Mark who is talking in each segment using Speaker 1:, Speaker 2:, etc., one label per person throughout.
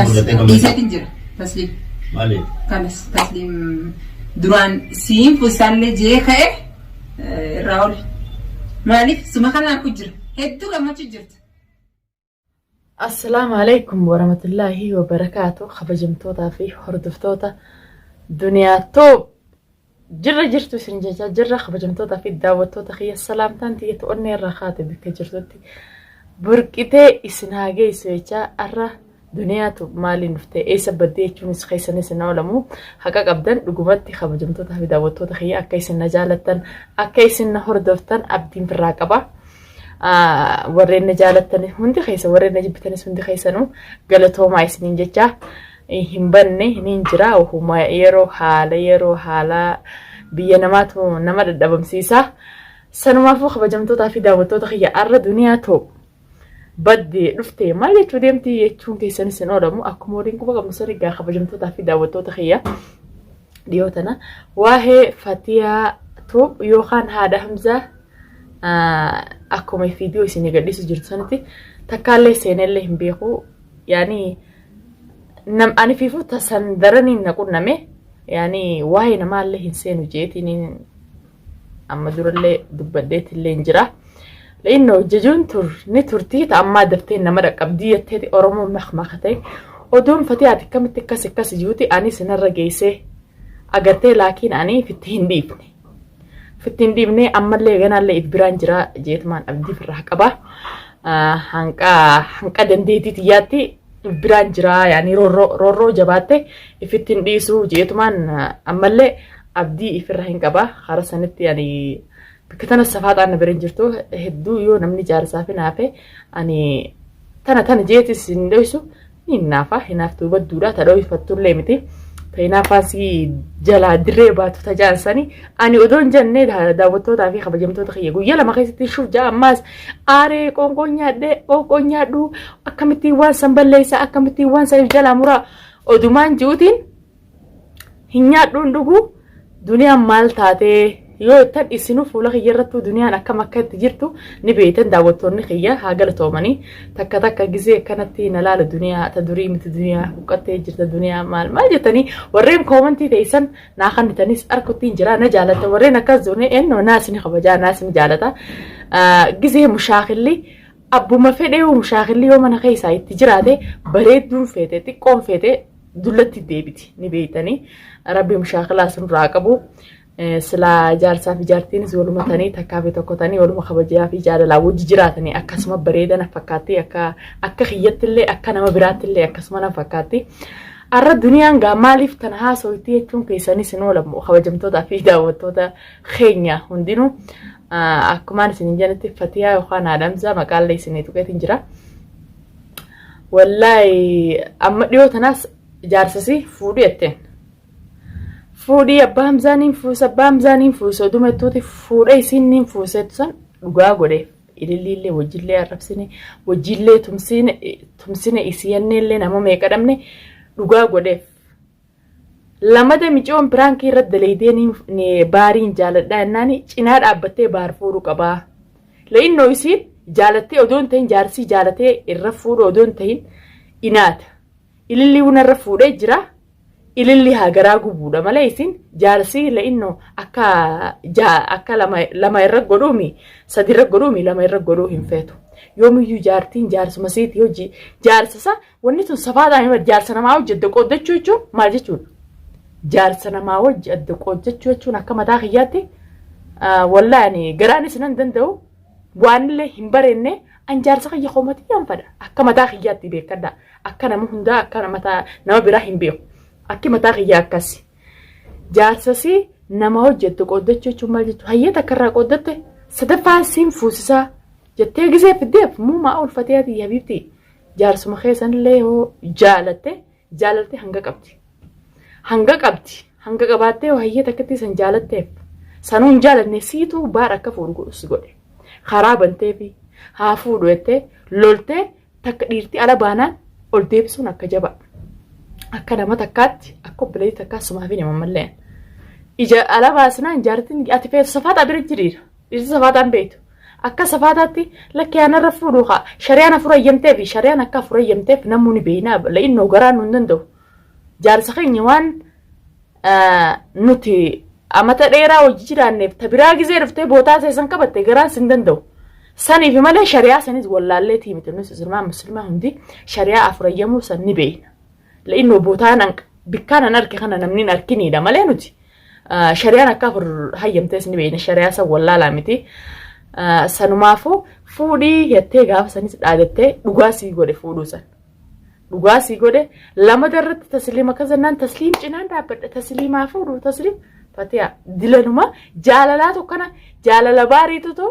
Speaker 1: إيسات إنجر تسليم
Speaker 2: مالي
Speaker 1: خلاص تسليم دران سيم فسال جيخة راول مالي سما خلنا كجر هدو لما تجرت.
Speaker 3: السلام عليكم ورحمة الله وبركاته. خبجمتوتا في هردفتوتا دنيا توب جرة جرتو سنجاجا جرة خبجمتوتا في داوتوتا خي السلام تانتي تقولني الرخاتي بك جرتوتي بركتي إسنهاجي سويتشا أرى دنيا توب مالي نفتي إيسا بدي تونس خيساني سنعلمو حقاق أبدان لقومتي خبجمتوتا في داوتوتا خي أكيسن نجالتان أكيسن هردفتان أبدين في الراقبة warreen jaalattan hundi keessa warreen jibbitanis hundi keessanuu galatoomaa isiniin jecha hin banne hin jira ohuma yeroo haala biyya namaatu nama dadhabamsiisa sanumaafuu kabajamtootaa fi daawwattoota kiyya arra duniyaa too badde dhufte maal jechuu deemti jechuun keessanis hin oolamu akkuma waliin quba qabnu sani gaa kabajamtootaa fi daawwattoota kiyya dhiyootana waa'ee Fatiyaa too yookaan haadha Hamzaa akkuma fiidiyoo isin gadhiisu jirtu sanatti takkaallee seenellee hin beeku yaani ani fiifu tasan daraniin naqunname yaani waa'ee namaallee hin seenu jeetiin amma durallee dubbaddeetillee hin jira la'inno jejuun ni turtii ta'ammaa daftee nama dhaqqabdii jetteeti Oromoo makmakatee oduun Fatiyaati akkamitti akkas ijuuti ani sinarra geessee agartee laakiin ani fitti hin dhiifne. Fittiin dhiibnee ammallee ganaallee biraan jira jeetumaan abdii firraa qaba. Hanqa dandeetii xiyyaatti biraan jira yaani roorroo jabaatte fittiin dhiisuu jeetumaan ammallee abdii ifirra hin qaba. Hara sanitti yaani bakka tana safaaxaan na biraan jirtu hedduu yoo namni jaarsaaf hinaafe ani tana jeetis hin dho'isu hinaaftuu badduudha tadho'ifattullee miti. Faayinaafasii jalaa dirree baatu tajaansanii ani odoon jennee daawwattootaa fi kabajamtoota kiyya guyyaa lama keessatti shuuf ja'a ammaas aaree qoonqoon nyaadhu akkamittiin waan san balleessa akkamittiin waan saniif jalaa muraa odumaan ji'uutiin hin nyaadhuun dhuguu duniyaan maal taatee yoo tan isinuu fuula kiyya irrattuu duniyaan akkam akka itti jirtu ni beektan daawwattoonni kiyya haa galatoomanii takka gizee akkanatti na laala duniyaa ta durii miti duniyaa huqqattee jirta duniyaa maal jettanii warreen koomantii teessan naa kannitanis arkuttiin jira na jaalata warreen akkas doonee ennoo naasni kabajaa naasni jaalata gizee mushaakilli abbuma fedhee mushaakilli yoo mana keessaa itti jiraate bareedduun feete xiqqoon feete dullatti deebiti ni beektanii rabbi mushaakilaa sunirraa qabu. Sila jaarsaa fi jaartiinis waluma tanii takkaa fi tokko tanii waluma kabajaa fi jaalalaa wajji jiraatanii akkasuma bareedana fakkaatti akka kiyyattillee akka nama biraattillee akkasuma na fakkaatti. Arra duniyaan gaa maaliif tana haasoitti jechuun keessanis hin oolamu kabajamtootaa fi daawwattoota keenya hundinuu akkumaan isin janitti Fatiyaa yookaan haadha Hamzaa maqaallee isin tuqeetiin jira. Wallaahi amma dhiyoo tanaas jaarsasi fuudhu jetteen. Fuudhii abbaa Hamzaaniin fuusoo dumettooti fuudhee isiniin fuuseetu san dhugaa godheef ililliillee wajjillee arrabsine wajjillee tumsine isiyanneellee nama meeqa dhabne dhugaa godheef lamada micoon piraankii irratti daleedeen baariin jaaladhaa jennaani cinaa dhaabbattee baar fuudhu qabaa la'innoo isiin jaalattee odoon ta'in jaarsii jaalatee irra fuudhu odoon ta'in inaata ilillii hunarra fuudhee jira. Ililli hagaraa gubuudha malee isin jaarsii la'innoo akka lama irra godhuumi sadi irra godhuumi lama irra godhuu hin feetu yoomiyyuu jaartiin jaarsuma siiti hojii jaarsasa wanni tun safaadhaan hima jaarsa namaa hojii adda qooddachuu jechuun maal jechuudha jaarsa namaa hojii adda qooddachuu jechuun akka mataa kiyyaatti wallaani garaanis nan danda'u waanillee hin bareenne an jaarsa kiyya qomatii yan fadha akka mataa kiyyaatti beekadha akka nama hundaa akka nama biraa hin beeku. Akki mataa kiyyaa akkasi jaarsasi nama hojjettu qooddachuu jechuun maal jechuudha hayyata akkarraa qooddatte sadaffaan siin fuusisaa jettee gisee fiddeef muumaa ulfateeti habiibti jaarsuma keessanillee yoo jaalatte hanga qabaattee yoo hayyata akkatti san jaalatteef sanuun jaalanne siituu baara akka fuudhu godhe karaa banteefi haa fuudhu jettee loltee takka dhiirti ala baanaan ol deebisuun akka jaba. Akka nama takkaatti akka obboleetti takkaas sumaa fi nama malleen ija ala baasnaan jaartiin ati feetu safaataa bira jiriira dhiirti safaataan beektu akka safaataatti lakki ana rafuudhu haa shari'aan afura yamtee fi shari'aan akka afura yamteef namni beeyna la'innoo garaan nu danda'u jaarsa keenya waan nuti amata dheeraa hojii jiraanneef tabiraa gizee dhuftee bootaa seesan qabatte garaan sin danda'u saniif malee shari'aa sanis wallaallee tiimite nus muslimaa hundi shari'aa afura yamuu san ni beeyna la'innoo bootaan bikkaan an arke kana namni arkiniidha malee nuti shari'aan akka afur hayyamtees ni beeyna shari'aa san wallaalaa miti sanumaafuu fuudhii yettee gaafa sanis dhaadattee dhugaasii godhe fuudhuu san dhugaasii godhe lama darratti tasliima kazannaan tasliim cinaan dhaabbadha tasliimaa fuudhu tasliim fatiyaa dilanuma jaalalaa tokkana jaalala baariitutu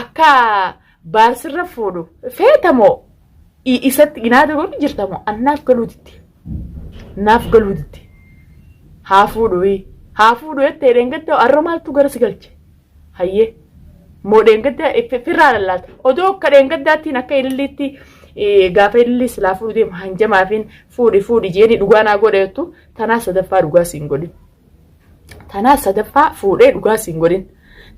Speaker 3: akka baarsirra fuudhu feetamoo isatti inaata godhu jirtamoo annaaf galuutitti haa fuudhu jettee dheengadda arra maaltu gara si galche hayyee moo dheengadda firraa lallaata odoo akka dheengaddaattiin akka ililliitti gaafa ilillii silaa fuudhu deema hanjamaafiin fuudhi jeeni dhugaanaa godheettu tanaa sadaffaa dhugaa siin godhin tanaa sadaffaa fuudhee dhugaa siin godhin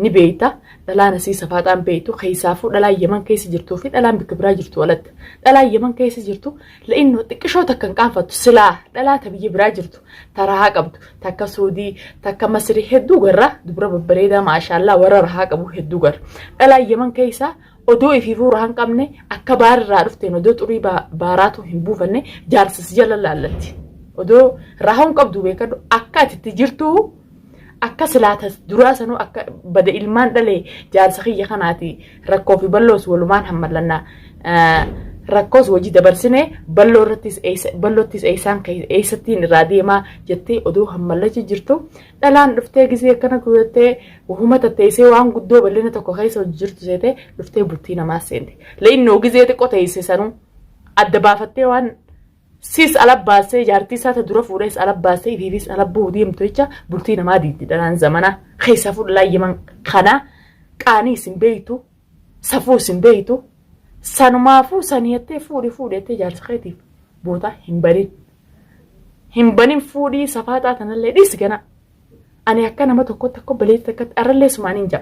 Speaker 3: ni beeyta dhalaan asii safaaxaan beeytu keessaafuu dhalaan yaman keessa jirtuu fi dhalaan bikka biraa jirtu walatta dhalaan yaman keessa jirtu la'innoo xiqqishoo takka hin qaanfattu silaa dhalaa ta biyya biraa jirtu ta rahaa qabdu takka suudii takka masrii hedduu garra dubra babbareedaa maashaallaa warra rahaa qabu hedduu garra dhalaan yaman keessaa odoo ifiifuu rahaa hin qabne akka baarirraa dhufteen odoo xurii baaraatu hin buufanne jaarsas jala laallatti odoo rahaa hin qabdu beekadhu akka atitti jirtuu akka silaatas duraa sanuu akka bada ilmaan dhalee jaarsa kiyya kanaati rakkoo fi balloos walumaan hammallannaa rakkoos hojii dabarsinee balloottis eessattiin irraa deemaa jettee odoo hammallachi jirtu dhalaan dhuftee gisee akkana gudattee wahuma tatteessee waan guddoo bal'ina tokko keessa hojii jirtu seetee dhuftee bultii namaa seente la'innoo gisee xiqqoo teessee sanuu adda baafattee waan sis alabbaasee jaartii isaa dura fuudhees alabbaasee ifiifis alabbuu deemtu jecha bultii namaa diiddi dhalaan zamanaa keessa fuudhaa yaman kana qaanii sin beeytu safuu sin beeytu sanumaafuu saniyattee fuudhettee jaarsa keetiif boota hin banin fuudhii safaaxaa tanallee dhiisi gana ani akka nama tokkotti akka baleetti akkatti arrallee sumaaniin jaa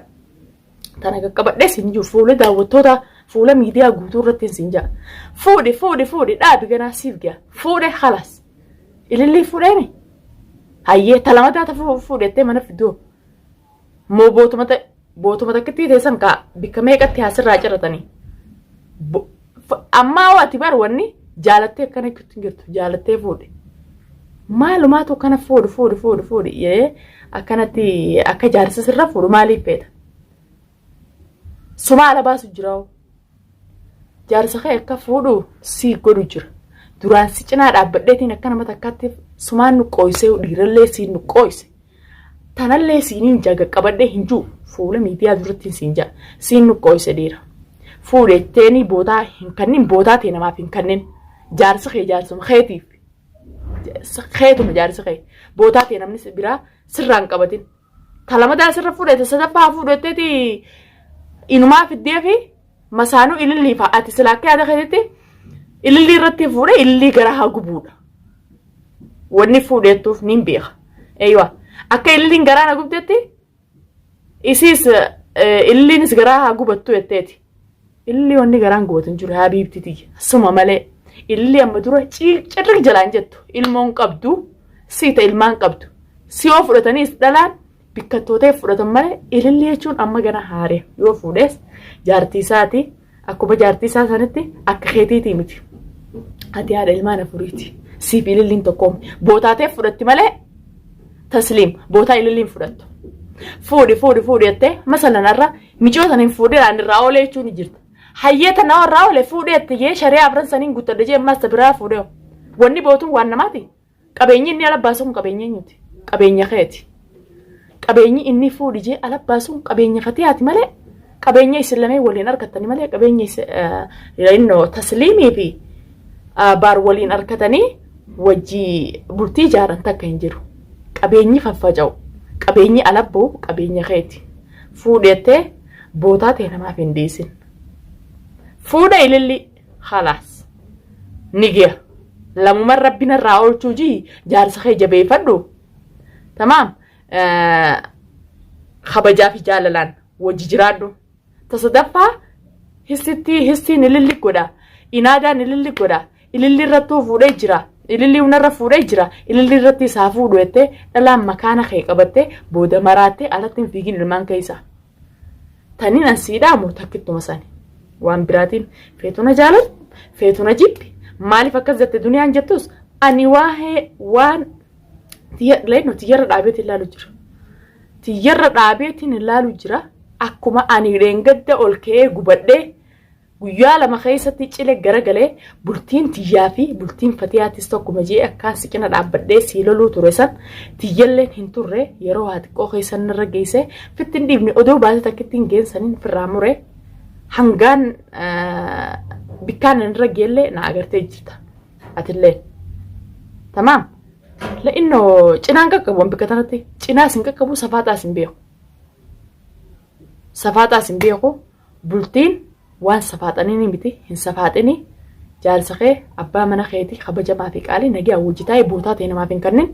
Speaker 3: tana qaqqabadhee sin jiru fuula daawwattoota fuula miidiyaa guutuu irratti sin jaa fuudhi dhaabi ganaa siif gaa fuudhe halas ilillii fuudheemi hayyee talama taata fuudhettee mana fidoo moo bootuma takkittii teessan kaa bikka meeqatti haasirraa ciratanii ammaa waati bar wanni jaalattee akkana kittin jirtu jaalattee fuudhe maalumaatu akkana fuudhi akkanatti akka jaarsa sirra fuudhu maaliif feeta suma ala baasu jiraa'u jaarsa kee akka fuudhu sii godhu jira duraan si cinaa dhaabbadheetiin akka nama takkaatti sumaan nu qooyisee dhiirallee siin nu qooyise tanallee siiniin jaga qabadhee hin jiru fuula miidiyaa durattiin siin jaa siin nu qooyise dhiira fuudhetteeni bootaa hin kannin bootaa ta'e namaaf hin kannin jaarsa kee jaarsuma keetiif keetuma jaarsa kee bootaa ta'e namni biraa sirraan qabatin talamadaa sirra fuudhete sadaffaa fuudhetteeti inumaa fiddee fi masaanuu ilillii fa'a ati silaakkee yaada keetitti ilillii irratti fuudhe ilillii gara haa gubuudha wanni fuudhettuuf niin beeka eeywa akka ililliin garaa na gubdetti isiis ililliinis garaa haa gubattu jetteeti ilillii wanni garaan gubatan jiru haa biibtiti suma malee ilillii amma dura cirriq jalaan jettu ilmoon qabdu siita ilmaan qabdu siyoo fudhataniis dhalaan bikkattootee fudhatan malee ilillii jechuun amma gana haaree yoo fuudhees jaartii isaati akkuma jaartii isaa sanitti akka keetiitii miti ati haadha ilmaan afuriiti siif ililliin tokkoom bootaatee fudhatti malee tasliim bootaa ililliin fudhattu fuudhi jettee masalanarra micootaniin fuudheedhaan irraa oolee jechuun ni jirta hayyeeta na warraa oolee fuudheetti jee shari'aa afran saniin guuttadde jee ammaas biraa fuudhee wanni bootuun waan namaati qabeenyi inni ala baasuun qabeenya eenyuti qabeenya keeti qabeenyi inni fuudhi jee ala baasuun qabeenya fatiyaati malee qabeenya islamee waliin argatanii malee qabeenya innoo tasliimii fi baar waliin argatanii wajjii bultii ijaaran takka hin jiru qabeenyi faffaca'u qabeenyi alabbuu qabeenya keeti fuudhettee bootaa ta'e namaaf hin dhiisin fuudha ililli khalaas nigiya lamuman rabbina irraa oolchuu jii jaarsa kee jabeeffadhu tamaam kabajaa fi jaalalaan وججرادو تصدفها hissi nililli godha inaadaan nililli godha ililli irrattuu fuudhee jira ililli unarra fuudhee jira ililli irratti isaa fuudhu jettee dhalaan makaana kee qabattee booda maraattee alatti hin fiigin ilmaan keessa taniin ansiidhaa moo takkittuma sani waan biraatiin feetuna jaalatu feetuna jibbi maaliif akkas jette duniyaan jettus ani waan tiyyarra dhaabeetiin ilaalu jira tiyyarra dhaabeetiin ilaalu jira akkuma ani reengadda ol ka'ee gubadhee guyyaa lama keessatti cile garagalee bultiin tiyyaa fi bultiin fatiyaatis tokkuma jee akkaan siqina dhaabbadhee siiloluu ture san tiyyalleen hin turre yeroo haa xiqqoo keessan irra geesse fittiin dhiibni odoo baatee takkittiin geessaniin firraa mure hangaan bikkaan irra geellee na agartee jirta atillee tamaam la'innoo cinaan qaqqabu bikka tanatti cinaas hin qaqqabu safaaxaas hin beeku safaaxaas hin beeku bultiin waan safaaxanii miti hin safaaxini jaalsaqee abbaa mana keetii kabajamaa fi qaalii nagaa wajjitaa bootaa ta'e namaaf hin kennin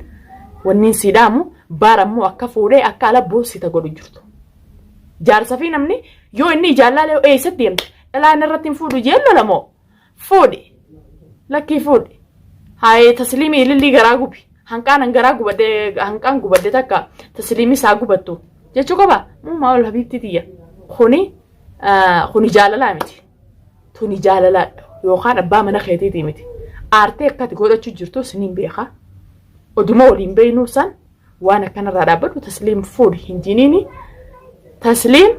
Speaker 3: wanni siidaamu baarammoo akka fuudhee akka ala boossita godhu jirtu jaarsa fi namni yoo inni jaalala eessatti deemte dhalaan irratti hin fuudhu jeello lamoo fuudhi lakkii fuudhi haayee tasliimii ilillii garaa gubi hanqaan garaa gubadde hanqaan gubadde takka tasliimii isaa gubattu jechuu qaba mummaa ol habiibti tiyya kuni jaalalaa miti tuni jaalalaa yookaan abbaa mana keetiitii miti aartee akkati godhachuu jirtu siniin beeka oduma waliin beeynuu san waan akkanarraa dhaabbadhu tasliim fuudhi hin jiniini tasliim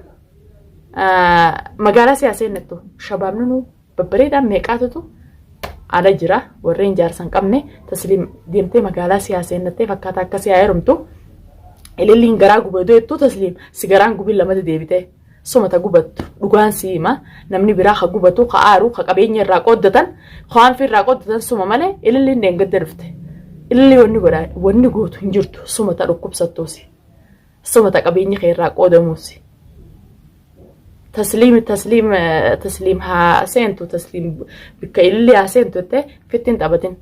Speaker 3: magaalaa siyaasee nettu shabaabni nu babbareedhaan meeqaatutu ala jira warreen jaarsan qabne tasliim deemtee magaalaa siyaasee nettee fakkaata akkasii haa heerumtu ililliin garaa gubadoo jettuu tasliim sigaraan gubiin lamatti deebitee somata gubattu dhugaan siima namni biraa ka gubatu ka aaru ka qabeenya irraa qooddatan kaan fi irraa qooddatan suma malee ililliin deengadda dhufte ililli wanni gootu hin jirtu somata dhukkubsattuusi somata qabeenya kee irraa qoodamuusi tasliim haa seentu tasliim bikka ililli haa seentu jettee fittiin taphatin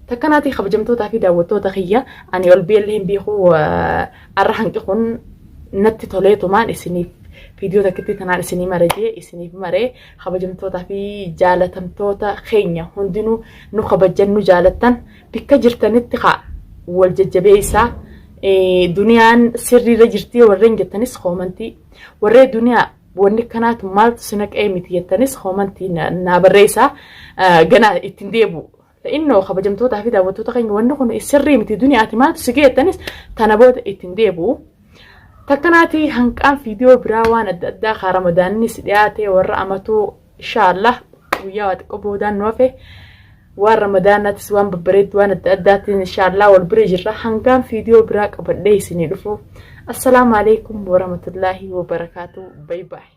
Speaker 3: takkanaati kabajamtootaa fi daawwattoota kiyya ani ol beellee hin beeku arra hanqi kun natti toleetumaan isiniif فيديو تكتي تنال سني مرجع سني مرة خبجم توتا في جالتم توتا خينيا هندنو نو خبجن جالتن بكجرتن اتقاء والججبيسا دنيا سري رجرتي ورنج التنس خومنتي وري دنيا وني كانت مالت سنك ايمتي التنس خومنتي نابريسا جنا اتنديبو لانه خبجم توتا في داوتو تخين ونكون السري متي دنيا اتمات سجي التنس تنبود اتنديبو تكناتي هنكان فيديو براوان أدى رمضان نسياتي ورأمتو إن شاء الله ويا قبودان نوفي ورمضان تسوان ببريد وان أدى إن شاء الله والبريج هنكان فيديو براك أبدا يسني السلام عليكم ورحمة الله وبركاته باي باي